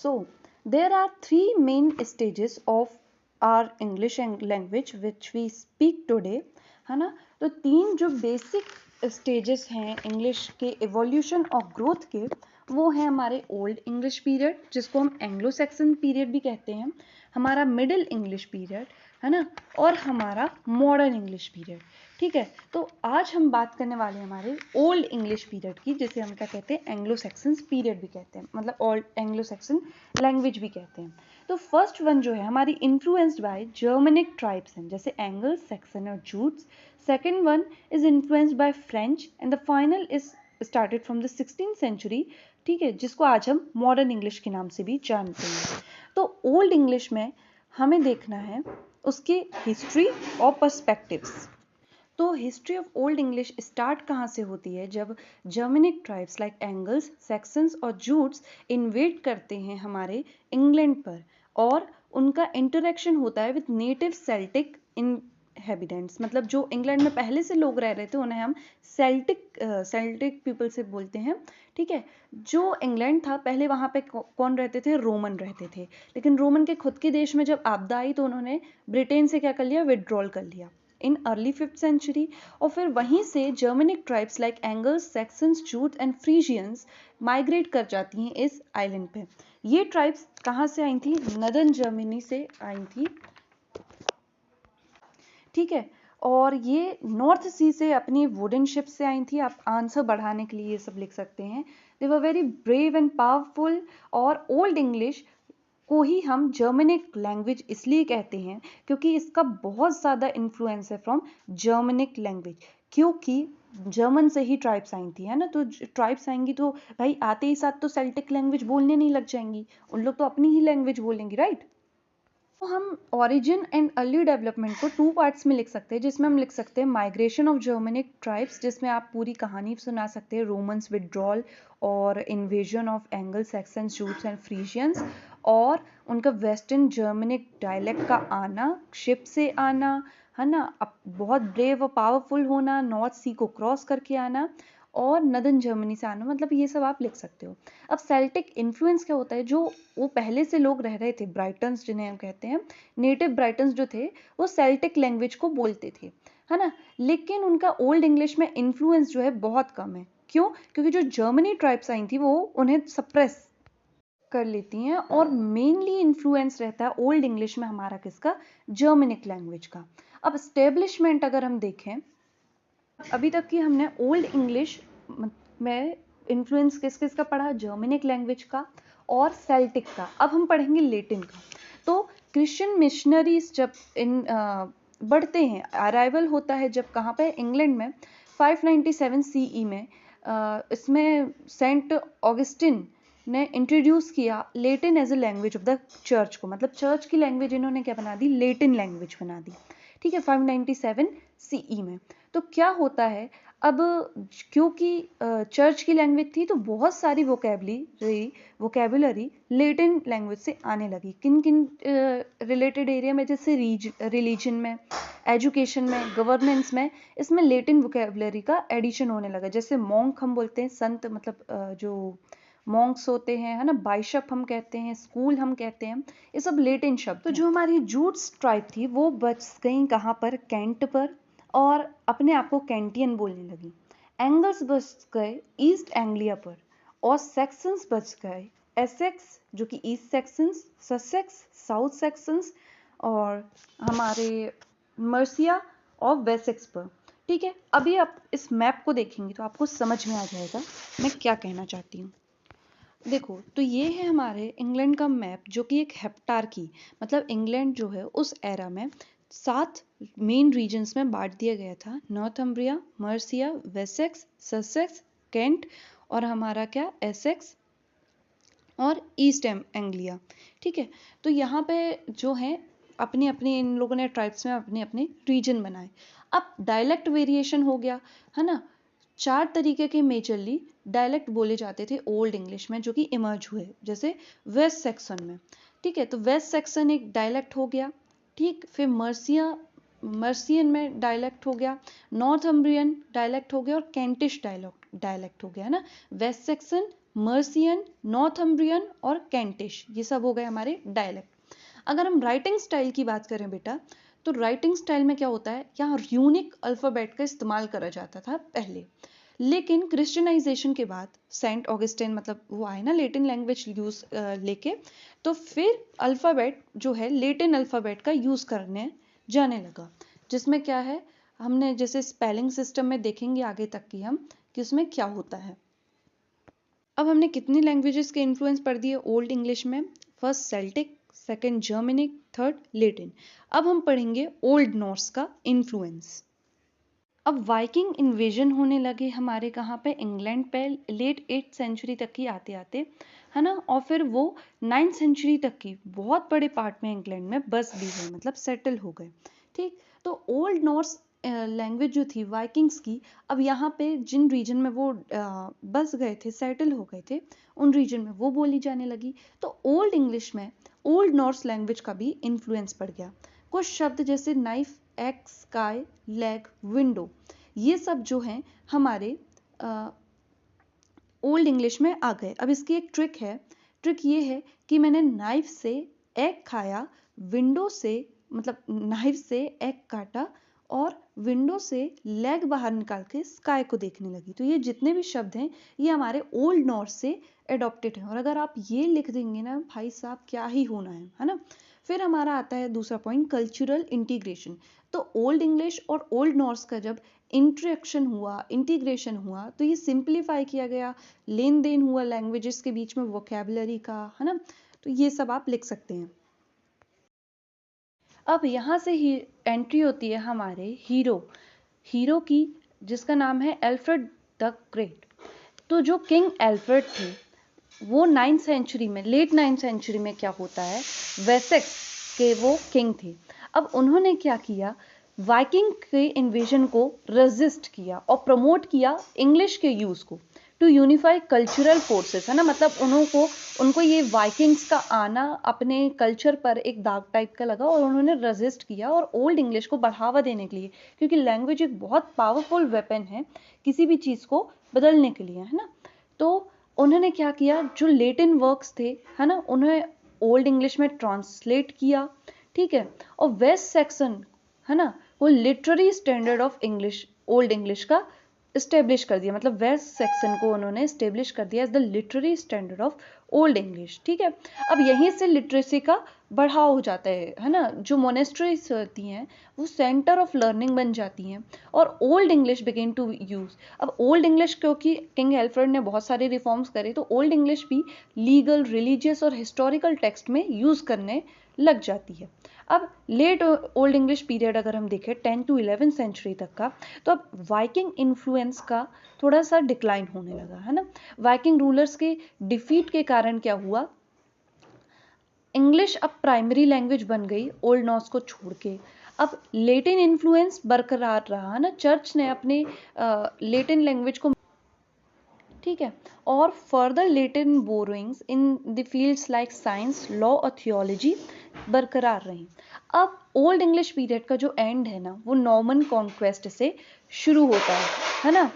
So there are three main stages of our English language which we speak today, है ना। तो तीन जो बेसिक स्टेजेस हैं इंग्लिश के एवोल्यूशन और ग्रोथ के, वो है हमारे ओल्ड इंग्लिश पीरियड जिसको हम एंग्लो सैक्सन पीरियड भी कहते हैं, हमारा मिडिल इंग्लिश पीरियड, है ना, और हमारा मॉडर्न इंग्लिश पीरियड। ठीक है, तो आज हम बात करने वाले हैं हमारे ओल्ड इंग्लिश पीरियड की, जिसे हम क्या कहते हैं, एंग्लो सैक्सन पीरियड भी कहते हैं, मतलब ओल्ड एंग्लो सैक्सन लैंग्वेज भी कहते हैं। तो फर्स्ट वन जो है हमारी इन्फ्लुएंस्ड बाय जर्मनिक ट्राइब्स हैं, जैसे एंगल, सैक्सन और Jutes. Second one is influenced by French and the final is started from the 16th century, ठीक है, जिसको आज हम मॉडर्न इंग्लिश के नाम से भी जानते हैं। तो ओल्ड इंग्लिश में हमें देखना है उसकी हिस्ट्री और पर्सपेक्टिव्स। तो history of Old English start कहाँ से होती है, जब Germanic tribes like Angles, Saxons और जूट्स इन्वेड करते हैं हमारे इंग्लैंड पर, और उनका इंटरेक्शन होता है विद नेटिव सेल्टिक इनहेबिटेंट्स, मतलब जो इंग्लैंड में पहले से लोग रह रहे थे उन्हें हम सेल्टिक पीपल से बोलते हैं। ठीक है, जो इंग्लैंड था पहले वहाँ पे कौन रहते थे, रोमन रहते थे, लेकिन रोमन के खुद के देश में जब आपदा आई तो उन्होंने ब्रिटेन से क्या कर लिया, विड्रॉल कर लिया इन अर्ली 5th सेंचुरी। और फिर वहीं से Germanic tribes like Angles, Saxons, Jute and Frisians migrate कर जाती हैं इस आइलैंड पे। ये ट्राइब्स कहाँ से आई थी, नदर्न जर्मनी से आई थी, ठीक है, और ये नॉर्थ सी से अपनी वुडन शिप से आई थी। आप आंसर बढ़ाने के लिए ये सब लिख सकते हैं, they were very brave and powerful. और ओल्ड इंग्लिश को ही हम जर्मनिक लैंग्वेज इसलिए कहते हैं क्योंकि इसका बहुत ज़्यादा इन्फ्लुएंस है फ्रॉम जर्मनिक लैंग्वेज, क्योंकि जर्मन से ही ट्राइब्स आई थी, है ना। तो ट्राइब्स आएंगी तो भाई आते ही साथ तो सेल्टिक लैंग्वेज बोलने नहीं लग जाएंगी, उन लोग तो अपनी ही लैंग्वेज बोलेंगी, राइट। तो हम ओरिजिन एंड अर्ली डेवलपमेंट को 2 पार्ट्स में लिख सकते हैं, जिसमें हम लिख सकते हैं माइग्रेशन ऑफ जर्मनिक ट्राइब्स, जिसमें आप पूरी कहानी सुना सकते हैं, रोमन्स विड्रॉल और invasion of Angle, Saxons, Jutes and Frisians, और उनका वेस्टर्न जर्मनिक डायलेक्ट का आना, शिप से आना, है ना, बहुत ब्रेव और पावरफुल होना, नॉर्थ सी को क्रॉस करके आना, और नदर्न जर्मनी से आना, मतलब ये सब आप लिख सकते हो। अब सेल्टिक इन्फ्लुएंस क्या होता है, जो वो पहले से लोग रह रहे थे, ब्राइटन्स जिन्हें हम कहते हैं, नेटिव ब्राइटन्स जो थे वो सेल्टिक लैंग्वेज को बोलते थे, है ना, लेकिन उनका ओल्ड इंग्लिश में इन्फ्लुएंस जो है बहुत कम है। क्यों? क्योंकि जो जर्मनी ट्राइब्स आई थी वो उन्हें सप्रेस कर लेती हैं, और मेनली इन्फ्लुएंस रहता है ओल्ड इंग्लिश में हमारा किसका, जर्मनिक लैंग्वेज का। अब स्टेब्लिशमेंट अगर हम देखें, अभी तक की हमने ओल्ड इंग्लिश में इन्फ्लुएंस किस किस का पढ़ा, जर्मनिक लैंग्वेज का और सेल्टिक का। अब हम पढ़ेंगे लेटिन का। तो क्रिश्चियन मिशनरीज जब बढ़ते हैं, अराइवल होता है जब कहाँ पे, इंग्लैंड में 597 सीई में, इसमें सेंट ऑगस्टिन ने इंट्रोड्यूस किया Latin as a language of the church को, मतलब चर्च की लैंग्वेज इन्होंने क्या बना दी, लेटिन लैंग्वेज बना दी, ठीक है, 597 सीई में। तो क्या होता है, अब क्योंकि चर्च की लैंग्वेज थी तो बहुत सारी वोकेबुलरी लेटिन लैंग्वेज से आने लगी। किन किन रिलेटेड एरिया में, जैसे रिलीजन में, एजुकेशन में, गवर्नेंस में, इसमें लेटिन वोकेबुलरी का एडिशन होने लगा। जैसे मॉन्क हम बोलते हैं, संत, मतलब जो मॉन्क्स होते हैं, है ना, बाइशप हम कहते हैं, स्कूल हम कहते हैं, ये सब लेटिन शब्द। तो जो हमारी जूट्स ट्राइब थी वो बच गई कहाँ पर, कैंट पर, और अपने आप को कैंटियन बोलने लगी। एंगल्स बच गए ईस्ट एंग्लिया पर, और सेक्सन्स बच गए एसेक्स जो कि east sections, Sussex south sections, और हमारे मर्सिया और वेसेक्स पर। ठीक है, अभी आप इस मैप को देखेंगे तो आपको समझ में आ जाएगा मैं क्या कहना चाहती हूँ। देखो, तो ये है हमारे इंग्लैंड का मैप, जो कि एक हेप्टार्की, मतलब इंग्लैंड जो है उस एरा में 7 मेन रीजन्स में बांट दिया गया था, नॉर्थम्ब्रिया, मर्सिया, वेसेक्स, ससेक्स, केंट, और हमारा क्या, एसेक्स और ईस्ट एंग्लिया। ठीक है, तो यहाँ पे जो है अपनी अपनी इन लोगों ने ट्राइब्स में अपने अपने रीजन बनाए। अब डायलेक्ट वेरिएशन हो गया, है ना। 4 तरीके के मेजरली डायलेक्ट बोले जाते थे ओल्ड इंग्लिश में, जो कि इमर्ज हुए, जैसे वेस्ट सेक्शन में। ठीक है, तो वेस्ट सेक्शन एक डायलेक्ट हो गया, ठीक, फिर मर्सियन में डायलेक्ट हो गया, नॉर्थम्ब्रियन डायलेक्ट हो गया, और कैंटिश डायलेक्ट हो गया, है ना। वेस्ट सेक्शन, मर्सियन, नॉर्थम्ब्रियन और कैंटिश, ये सब हो गए हमारे डायलेक्ट। अगर हम राइटिंग स्टाइल की बात करें बेटा, तो राइटिंग स्टाइल में क्या होता है, यहाँ यूनिक अल्फ़ाबेट का इस्तेमाल करा जाता था पहले, लेकिन क्रिश्चियनाइजेशन के बाद सेंट ऑगस्टिन मतलब वो आए ना लेटिन लैंग्वेज यूज लेके, तो फिर अल्फ़ाबेट जो है लेटिन अल्फ़ाबेट का यूज करने जाने लगा, जिसमें क्या है, हमने जैसे स्पेलिंग सिस्टम में देखेंगे आगे तक की हम कि उसमें क्या होता है। अब हमने कितनी लैंग्वेजेस के इन्फ्लुएंस पढ़ दिए ओल्ड इंग्लिश में, first Celtic, second Germanic, third Latin. अब हम पढ़ेंगे ओल्ड नॉर्स का इन्फ्लुएंस। अब वाइकिंग इन्वेजन होने लगे हमारे कहाँ पे, इंग्लैंड पे, लेट 8th सेंचुरी तक की आते आते, है ना, और फिर वो 9th सेंचुरी तक की बहुत बड़े पार्ट में इंग्लैंड में बस भी गए, मतलब सेटल हो गए। ठीक, तो ओल्ड नॉर्स लैंग्वेज जो थी वाइकिंग्स की, अब यहाँ पे जिन रीजन में वो बस गए थे, सेटल हो गए थे, उन रीजन में वो बोली जाने लगी। तो ओल्ड इंग्लिश में ओल्ड नॉर्स लैंग्वेज का भी इन्फ्लुएंस पड़ गया। कुछ शब्द जैसे knife, x, sky, leg, window, ये सब जो हैं हमारे ओल्ड इंग्लिश में आ गए। अब इसकी एक ट्रिक है, ट्रिक ये है कि मैंने नाइफ से एग खाया, विंडो से मतलब नाइफ से एग काटा, और विंडो से लेग बाहर निकाल के स्काई को देखने लगी। तो ये जितने भी शब्द हैं ये हमारे ओल्ड नॉर्स से एडॉप्टेड हैं, और अगर आप ये लिख देंगे ना भाई साहब क्या ही होना है ना। फिर हमारा आता है दूसरा पॉइंट, कल्चरल इंटीग्रेशन। तो ओल्ड इंग्लिश और ओल्ड नॉर्स का जब इंट्रैक्शन हुआ, इंटीग्रेशन हुआ, तो ये सिंप्लीफाई किया गया, लेन देन हुआ लैंग्वेजेस के बीच में वोकैबुलरी का, है ना। तो ये सब आप लिख सकते हैं। अब यहाँ से ही एंट्री होती है हमारे हीरो की, जिसका नाम है एल्फ्रेड द ग्रेट। तो जो किंग एल्फ्रेड थे वो 9th सेंचुरी में, लेट 9th सेंचुरी में क्या होता है, वेसेक्स के वो किंग थे। अब उन्होंने क्या किया, वाइकिंग के इन्वेजन को रेजिस्ट किया और प्रमोट किया इंग्लिश के यूज को, टू यूनिफाई कल्चरल फोर्सेस, है ना, मतलब उनको ये वाइकिंग्स का आना अपने कल्चर पर एक दाग टाइप का लगा, और उन्होंने रेजिस्ट किया और ओल्ड इंग्लिश को बढ़ावा देने के लिए, क्योंकि लैंग्वेज एक बहुत पावरफुल वेपन है किसी भी चीज को बदलने के लिए, है ना। तो उन्होंने क्या किया, जो लेटिन वर्क्स थे, है ना, उन्हें ओल्ड इंग्लिश में ट्रांसलेट किया, ठीक है, और वेस्ट सेक्शन, है ना, वो literary standard of English, old English का इस्टेब्लिश कर दिया, मतलब वेस्ट सेक्शन को उन्होंने इस्टेब्लिश कर दिया as the literary standard of Old English, ठीक है। अब यहीं से लिटरेसी का बढ़ाव हो जाता है ना, जो मोनेस्ट्रीज होती हैं वो सेंटर ऑफ लर्निंग बन जाती हैं, और old English begin to use. अब ओल्ड इंग्लिश, क्योंकि किंग एल्फ्रेड ने बहुत सारे रिफॉर्म्स करे, तो ओल्ड इंग्लिश भी लीगल, रिलीजियस और हिस्टोरिकल टेक्स्ट में यूज करने लग जाती है। अब लेट ओल्ड इंग्लिश पीरियड अगर हम देखें 10 to 11 सेंचुरी तक का, तो अब वाइकिंग इन्फ्लुएंस का थोड़ा सा डिक्लाइन होने लगा, है ना। वाइकिंग रूलर्स के डिफीट के कारण क्या हुआ, इंग्लिश अब प्राइमरी लैंग्वेज बन गई ओल्ड नॉर्स को छोड़ के। अब लेटिन इन्फ्लुएंस बरकरार रहा ना, चर्च ने अपने लेटिन लैंग्वेज को, ठीक है, और further Latin borrowings in the fields like science, law और थियोलॉजी बरकरार रही। अब ओल्ड इंग्लिश पीरियड का जो एंड है ना, वो नॉर्मन कॉन्क्वेस्ट से शुरू होता है ना।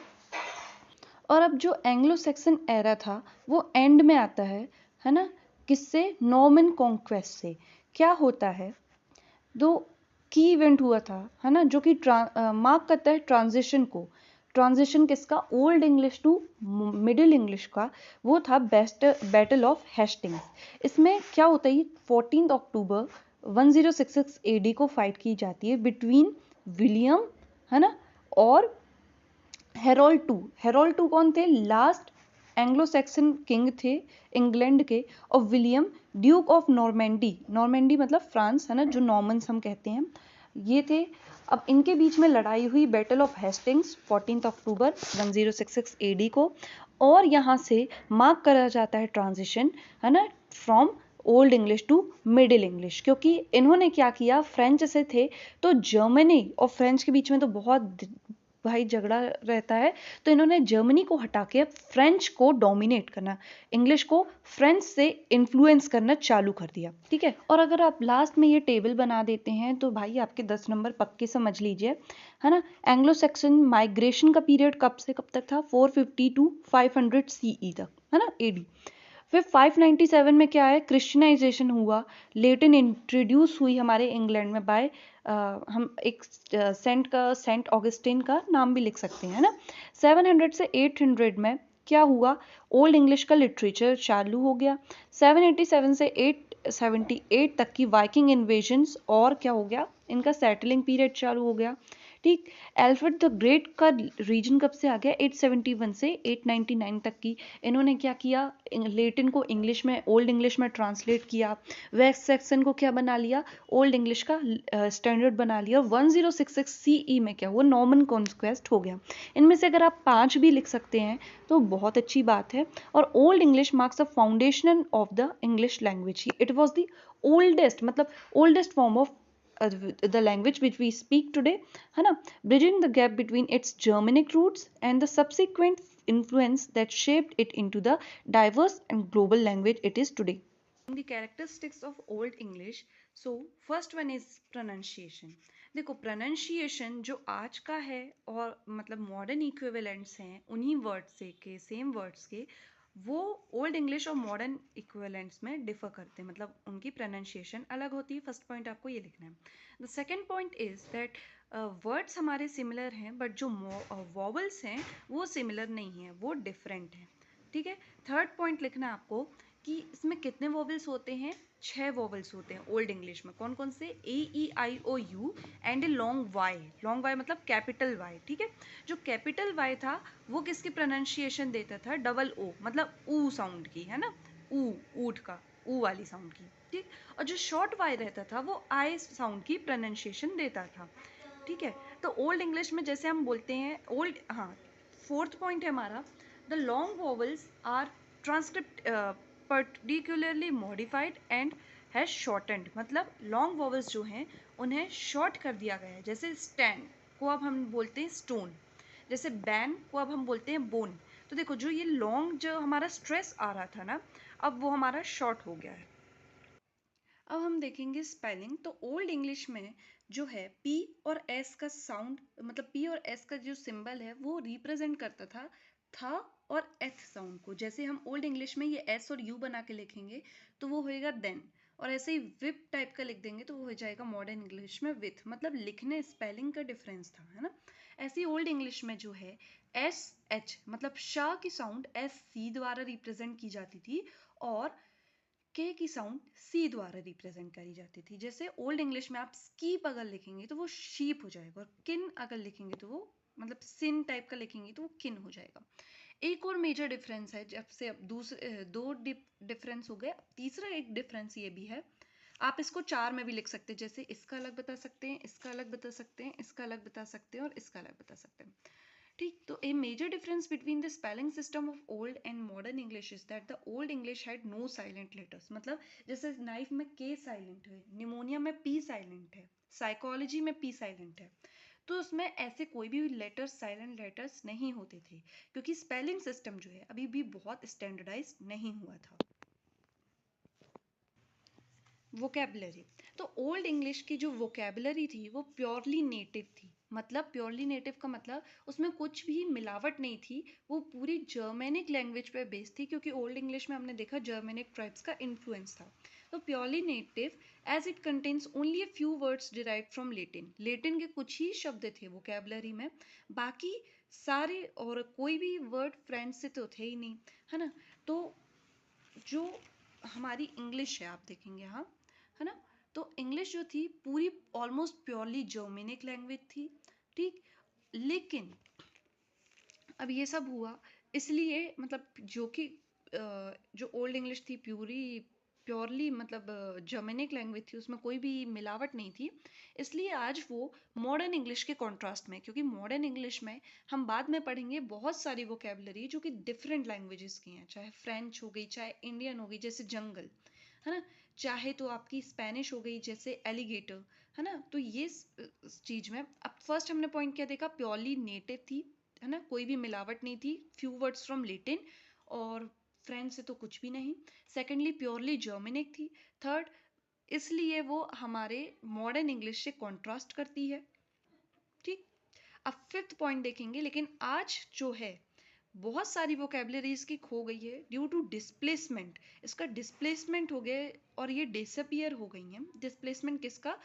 और अब जो एंग्लो सैक्सन एरा था वो एंड में आता है ना, किससे, नॉर्मन कॉन्क्वेस्ट से। क्या होता है, दो की इवेंट हुआ था, है ना, जो कि मार्क करता है ट्रांजिशन को। ट्रांजिशन किसका, old English to middle English का, वो था बैटल ऑफ हेस्टिंग्स। इसमें क्या होता है, 14 अक्टूबर 1066 AD को फाइट की जाती है बिटवीन विलियम, है ना, और हेरोल्ड टू कौन थे, लास्ट एंग्लो सैक्सन किंग थे इंग्लैंड के, और विलियम ड्यूक ऑफ नॉर्मेंडी मतलब फ्रांस, है ना, जो नॉर्मन्स हम कहते हैं, ये थे। अब इनके बीच में लड़ाई हुई, battle of Hastings 14 October 1066 AD को, और यहाँ से मार्क करा जाता है ट्रांजिशन, है ना, from old English to middle English. क्योंकि इन्होंने क्या किया, फ्रेंच से थे, तो जर्मनी और फ्रेंच के बीच में तो बहुत भाई झगड़ा रहता है, तो इन्होंने जर्मनी को हटा के फ्रेंच को डोमिनेट करना, इंग्लिश को फ्रेंच से इन्फ्लुएंस करना चालू कर दिया, ठीक है। और अगर आप लास्ट में ये टेबल बना देते हैं तो भाई आपके 10 नंबर पक्के समझ लीजिए, है ना। एंग्लो सैक्सन माइग्रेशन का पीरियड कब से कब तक था, 450 to 500 CE तक, है ना, AD। फिर 597 में क्या है, क्रिश्चियनाइजेशन हुआ, लेटिन इंट्रोड्यूस हुई हमारे इंग्लैंड में बाय हम एक सेंट ऑगस्टिन का नाम भी लिख सकते हैं, है ना। 700 से 800 में क्या हुआ, ओल्ड इंग्लिश का लिटरेचर चालू हो गया। 787 से 878 तक की वाइकिंग इन्वेजन्स और क्या हो गया, इनका सेटलिंग पीरियड चालू हो गया। ठीक, एल्फ्रेड द ग्रेट का रीजन कब से आ गया, 871 से 899 तक की। इन्होंने क्या किया, लेटिन को इंग्लिश में, ओल्ड इंग्लिश में ट्रांसलेट किया। वेस्ट सेक्शन को क्या बना लिया, ओल्ड इंग्लिश का स्टैंडर्ड बना लिया। 1066 CE में क्या हुआ, नॉर्मन कॉन्क्वेस्ट हो गया। इनमें से अगर आप 5 भी लिख सकते हैं तो बहुत अच्छी बात है। और old English marks the foundation of the English language. It was the oldest, मतलब oldest form of the language which we speak today, है ना, bridging the gap between its Germanic roots and the subsequent influence that shaped it into the diverse and global language it is today. The characteristics of Old English. So first one is pronunciation. देखो pronunciation जो आज का है और मतलब modern equivalents हैं उन्हीं words से के same words के, वो ओल्ड इंग्लिश और मॉडर्न इक्विवेलेंट्स में डिफर करते हैं, मतलब उनकी प्रोनाउंसिएशन अलग होती है। फर्स्ट पॉइंट आपको ये लिखना है। The second point is that words हमारे सिमिलर हैं बट जो वॉवल्स हैं वो सिमिलर नहीं है, वो डिफरेंट हैं। ठीक है। थर्ड पॉइंट लिखना है आपको कि इसमें कितने वॉवल्स होते हैं, 6 वॉवल्स होते हैं ओल्ड इंग्लिश में। कौन कौन से, A E I O U and a long Y. Long Y मतलब कैपिटल वाई। ठीक है। जो कैपिटल वाई था वो किसकी प्रोनाउंसिएशन देता था, डबल ओ, मतलब ऊ साउंड की, है ना, ऊ, ऊट का ऊ वाली साउंड की। ठीक। और जो शॉर्ट वाई रहता था वो आई साउंड की प्रोनाउंसिएशन देता था। ठीक है। तो ओल्ड इंग्लिश में जैसे हम बोलते हैं ओल्ड, हाँ, फोर्थ पॉइंट है हमारा, the long vowels are transcript particularly modified and has shortened. मतलब लॉन्ग वॉवल्स जो हैं उन्हें शॉर्ट कर दिया गया है। जैसे स्टैंड को अब हम बोलते हैं स्टोन, जैसे बैन को अब हम बोलते हैं बोन। तो देखो जो ये लॉन्ग जो हमारा स्ट्रेस आ रहा था ना, अब वो हमारा शॉर्ट हो गया है। अब हम देखेंगे स्पेलिंग। तो ओल्ड इंग्लिश में जो है पी और एस का साउंड, मतलब पी और एस का जो सिंबल है वो रिप्रेजेंट करता था और एथ साउंड को। जैसे हम ओल्ड इंग्लिश में ये एस और यू बना के लिखेंगे तो वो होएगा देन, और ऐसे ही विप टाइप का लिख देंगे तो वो हो जाएगा मॉडर्न इंग्लिश में विथ। मतलब लिखने स्पेलिंग का डिफरेंस था, है ना। ऐसे ही ओल्ड इंग्लिश में जो है एस एच, मतलब शाह की साउंड एस सी द्वारा रिप्रेजेंट की जाती थी और के की साउंड सी द्वारा रिप्रेजेंट करी जाती थी। जैसे ओल्ड इंग्लिश में आप स्कीप अगर लिखेंगे तो वो शीप हो जाएगा, और किन अगर लिखेंगे तो वो, मतलब सिन टाइप का लिखेंगे तो वो किन हो जाएगा। एक और मेजर डिफरेंस है, जब से अब दूसरे दो डिफरेंस हो गए, अब तीसरा एक डिफरेंस ये भी है। आप इसको 4 में भी लिख सकते हैं, जैसे इसका अलग बता सकते हैं, इसका अलग बता सकते हैं, इसका अलग बता सकते हैं और इसका अलग बता सकते हैं। ठीक। तो a major difference between the spelling system of old and modern English is that the old English had no silent letters. मतलब जैसे नाइफ में के साइलेंट है, निमोनिया में पी साइलेंट है, साइकोलॉजी में पी साइलेंट है, तो उसमें ऐसे कोई भी लेटर्स, साइलेंट लेटर्स नहीं होते थे, क्योंकि स्पेलिंग सिस्टम जो है अभी भी बहुत स्टैंडर्डाइज नहीं हुआ था। वोकेबलरी। तो ओल्ड इंग्लिश की जो वोकेबलरी थी वो प्योरली नेटिव थी। मतलब प्योरली नेटिव का मतलब उसमें कुछ भी मिलावट नहीं थी, वो पूरी जर्मेनिक लैंग्वेज पे बेस्ड थी, क्योंकि ओल्ड इंग्लिश में हमने देखा जर्मेनिक ट्राइब्स का इन्फ्लुएंस था। तो purely native as it contains only a few words derive from Latin. Latin के कुछ ही शब्द थे वोकेबलरी में, बाकी सारे और कोई भी वर्ड फ्रेंच से तो थे ही नहीं, है ना। तो जो हमारी इंग्लिश है आप देखेंगे यहाँ, है ना, तो इंग्लिश जो थी पूरी ऑलमोस्ट प्योरली जर्मेनिक लैंग्वेज थी। ठीक। लेकिन अब ये सब हुआ इसलिए, मतलब जो कि जो ओल्ड इंग्लिश थी प्योरली मतलब जर्मेनिक लैंग्वेज थी, उसमें कोई भी मिलावट नहीं थी, इसलिए आज वो मॉडर्न इंग्लिश के कॉन्ट्रास्ट में, क्योंकि मॉडर्न इंग्लिश में हम बाद में पढ़ेंगे बहुत सारी वोकेबलरी जो कि डिफरेंट लैंग्वेजेस की हैं, चाहे फ्रेंच हो गई, चाहे इंडियन हो गई जैसे जंगल, है ना, चाहे तो आपकी स्पेनिश हो गई जैसे एलिगेटर, है ना। तो ये चीज में अब फर्स्ट हमने पॉइंट क्या देखा, प्योरली नेटिव थी, है ना, कोई भी मिलावट नहीं थी, फ्यू वर्ड्स फ्रॉम लेटिन और फ्रेंच से तो कुछ भी नहीं। सेकेंडली प्योरली जर्मेनिक थी। थर्ड, इसलिए वो हमारे मॉडर्न इंग्लिश से कॉन्ट्रास्ट करती है। ठीक। अब फिफ्थ पॉइंट देखेंगे, लेकिन आज जो है बहुत सारी वोकेबलरीज की खो गई है ड्यू टू डिस्प्लेसमेंट। इसका डिस्प्लेसमेंट हो गया और ये डिसअपियर हो गई हैं। डिस्प्लेसमेंट किसका?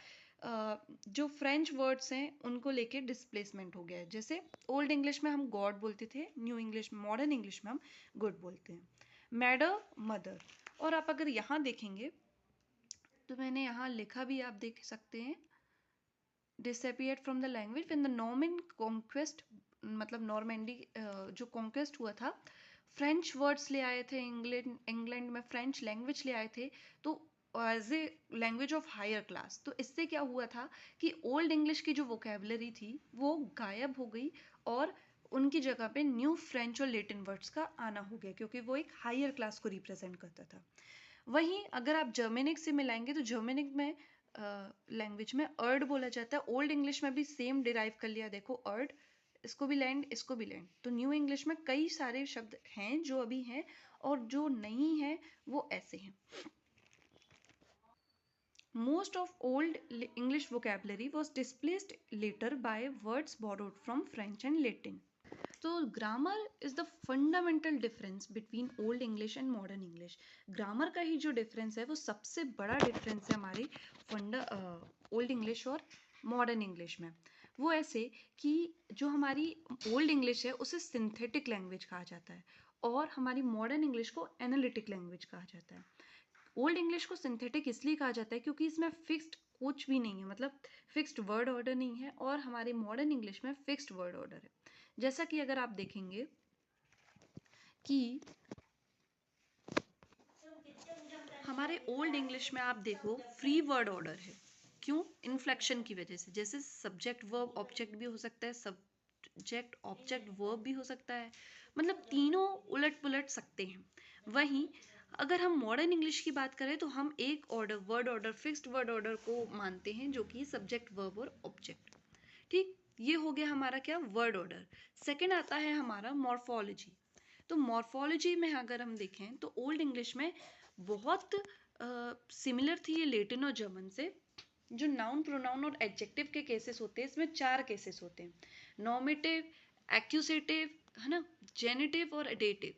जो फ्रेंच वर्ड्स हैं उनको लेके डिस्प्लेसमेंट हो गया है। जैसे ओल्ड इंग्लिश में हम गॉड बोलते थे, न्यू इंग्लिश मॉडर्न इंग्लिश में हम गुड बोलते हैं। मैडर, मदर। और आप अगर यहाँ देखेंगे तो मैंने यहाँ लिखा भी, आप देख सकते हैं, disappeared from the language when the Norman conquest, मतलब नॉर्मेंडी जो कॉन्क्वेस्ट हुआ था, फ्रेंच वर्ड्स ले आए थे, इंग्लैंड में फ्रेंच लैंग्वेज ले आए थे, तो as a language of higher class. तो इससे क्या हुआ था कि ओल्ड इंग्लिश की जो वोकेबलरी थी वो गायब हो गई और उनकी जगह पे न्यू फ्रेंच और लेटिन वर्ड्स का आना हो गया, क्योंकि वो एक हायर क्लास को रिप्रेजेंट करता था। वहीं अगर आप जर्मेनिक से मिलाएंगे तो जर्मेनिक में लैंग्वेज में अर्ड बोला जाता है। ओल्ड इंग्लिश में भी सेम डिराइव कर लिया, देखो अर्ड, इसको भी लैंड, इसको भी लैंड। तो न्यू इंग्लिश में कई सारे शब्द हैं जो अभी हैं और जो नहीं है वो ऐसे हैं। Most of old English vocabulary was displaced later by words borrowed from French and Latin. तो grammar is the fundamental difference between old English and modern English. Grammar का ही जो डिफरेंस है वो सबसे बड़ा डिफरेंस है हमारी ओल्ड इंग्लिश और मॉडर्न इंग्लिश में। वो ऐसे कि जो हमारी ओल्ड इंग्लिश है उसे सिंथेटिक लैंग्वेज कहा जाता है और हमारी मॉडर्न इंग्लिश को एनालिटिक लैंग्वेज कहा जाता है। ओल्ड इंग्लिश को सिंथेटिक इसलिए कहा जाता है क्योंकि इसमें फिक्स्ड कुछ भी नहीं है, मतलब फिक्स्ड वर्ड ऑर्डर नहीं है, और हमारे मॉडर्न इंग्लिश में फिक्स्ड वर्ड ऑर्डर है। जैसा कि अगर आप देखेंगे कि हमारे ओल्ड इंग्लिश में आप देखो फ्री वर्ड ऑर्डर है। क्यों? इन्फ्लेक्शन की वजह से। जैसे सब्जेक्ट वर्ब ऑब्जेक्ट भी हो सकता है, सब्जेक्ट ऑब्जेक्ट वर्ब भी हो सकता है, मतलब तीनों उलट पुलट सकते हैं। वहीं अगर हम मॉडर्न इंग्लिश की बात करें तो हम एक order, word order, fixed word order को मानते हैं, जो कि सब्जेक्ट वर्ब और ऑब्जेक्ट। ठीक, ये हो गया हमारा क्या? Word order. सेकंड आता है हमारा मॉर्फोलॉजी। तो मॉर्फोलॉजी में अगर हम देखें तो ओल्ड इंग्लिश में बहुत सिमिलर थी ये लेटिन और जर्मन से। जो नाउन, प्रोनाउन और एडजेक्टिव के केसेस होते हैं, इसमें 4 केसेस होते हैं: नॉमिटिव, एक्यूसेटिव, है ना, जेनिटिव और एडेटिव।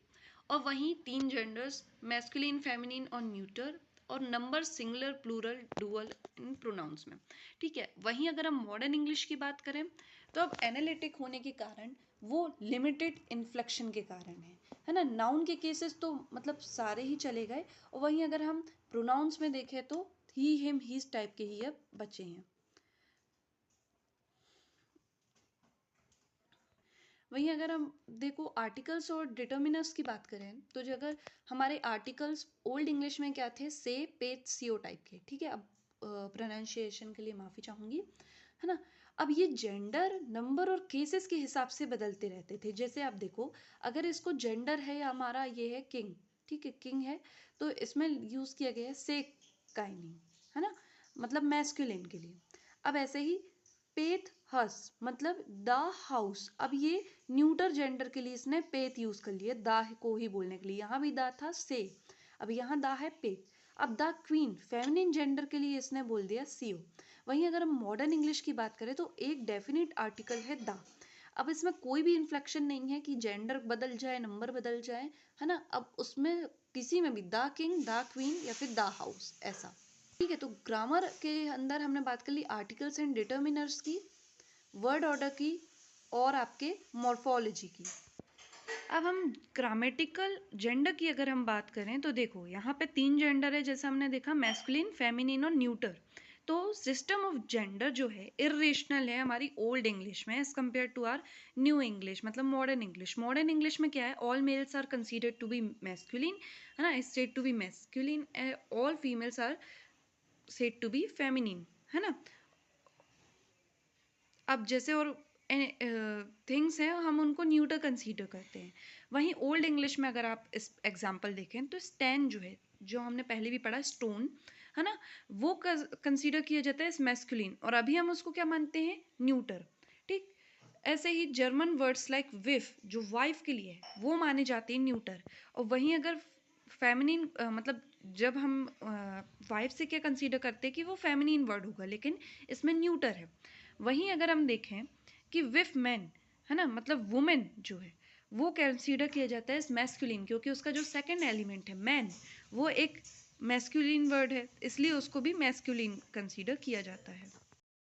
और वहीं 3 जेंडर्स, मैस्कुलिन, फेमिनिन और न्यूटर, और नंबर सिंगुलर, प्लूरल, डुअल इन प्रोनाउंस में। ठीक है। वहीं अगर हम मॉडर्न इंग्लिश की बात करें तो अब एनालिटिक होने के कारण वो लिमिटेड इन्फ्लेक्शन के कारण है ना। नाउन के केसेस तो मतलब सारे ही चले गए, और वहीं अगर हम प्रोनाउंस में देखें तो ही, हिम, हीज टाइप के ही अब बचे हैं। वहीं अगर हम देखो आर्टिकल्स और डिटर्मिनर्स की बात करें तो जो अगर हमारे आर्टिकल्स ओल्ड इंग्लिश में क्या थे? से, पेट, सीओ टाइप के। ठीक है। अब प्रोनाउंसिएशन के लिए माफ़ी चाहूँगी, है ना। अब ये जेंडर, नंबर और केसेस के हिसाब से बदलते रहते थे। जैसे आप देखो, अगर इसको जेंडर है, हमारा ये है किंग, ठीक है, किंग है, तो इसमें यूज़ किया गया है से काइनी, है ना, मतलब मैस्कुलिन के लिए। अब ऐसे ही पेथ, हस, मतलब द हाउस। अब ये न्यूटर जेंडर के लिए इसने पेथ यूज कर लिया, द को ही बोलने के लिए। यहाँ भी द था, से, अब यहाँ द है, पेथ। अब द क्वीन, फेमिनिन जेंडर के लिए इसने बोल दिया सीओ। वहीं अगर हम मॉडर्न इंग्लिश की बात करें तो एक डेफिनेट आर्टिकल है द। अब इसमें कोई भी इन्फ्लेक्शन नहीं है कि जेंडर बदल जाए, नंबर बदल जाए, है ना। अब उसमें किसी में भी द किंग, द क्वीन या फिर द हाउस, ऐसा। ठीक है। तो ग्रामर के अंदर हमने बात कर ली आर्टिकल्स एंड डिटर्मिनर्स की, वर्ड ऑर्डर की, और आपके मॉर्फोलॉजी की। अब हम ग्रामेटिकल जेंडर की अगर हम बात करें तो देखो यहाँ पे 3 जेंडर है, जैसा हमने देखा, मैस्कुलिन, फेमिनिन और न्यूटर। तो सिस्टम ऑफ जेंडर जो है इरेशनल है हमारी ओल्ड इंग्लिश में as compare to our new English, मतलब मॉडर्न इंग्लिश। मॉडर्न इंग्लिश में क्या है? All males are considered to be masculine, है ना, state to be masculine, all females are said to be feminine, है ना। अब जैसे और थिंग्स हैं हम उनको न्यूटर कंसीडर करते हैं। वहीं ओल्ड इंग्लिश में अगर आप इस एग्जांपल देखें तो स्टैन जो है, जो हमने पहले भी पढ़ा, स्टोन, है ना, वो कंसीडर किया जाता है मैस्कुलिन, और अभी हम उसको क्या मानते हैं? न्यूटर। ठीक। ऐसे ही जर्मन वर्ड्स लाइक विफ, जो वाइफ के लिए है, वो माने जाते हैं न्यूटर। और वहीं अगर फेमिनिन, मतलब जब हम वाइफ से क्या कंसीडर करते हैं कि वो फेमिनिन वर्ड होगा, लेकिन इसमें न्यूटर है। वहीं अगर हम देखें कि विफ मैन, है ना, मतलब वुमेन जो है, वो कंसीडर किया जाता है मैस्कुलिन, क्योंकि उसका जो सेकंड एलिमेंट है मैन, वो एक मैस्कुलिन वर्ड है, इसलिए उसको भी मैस्कुलिन कंसीडर किया जाता है।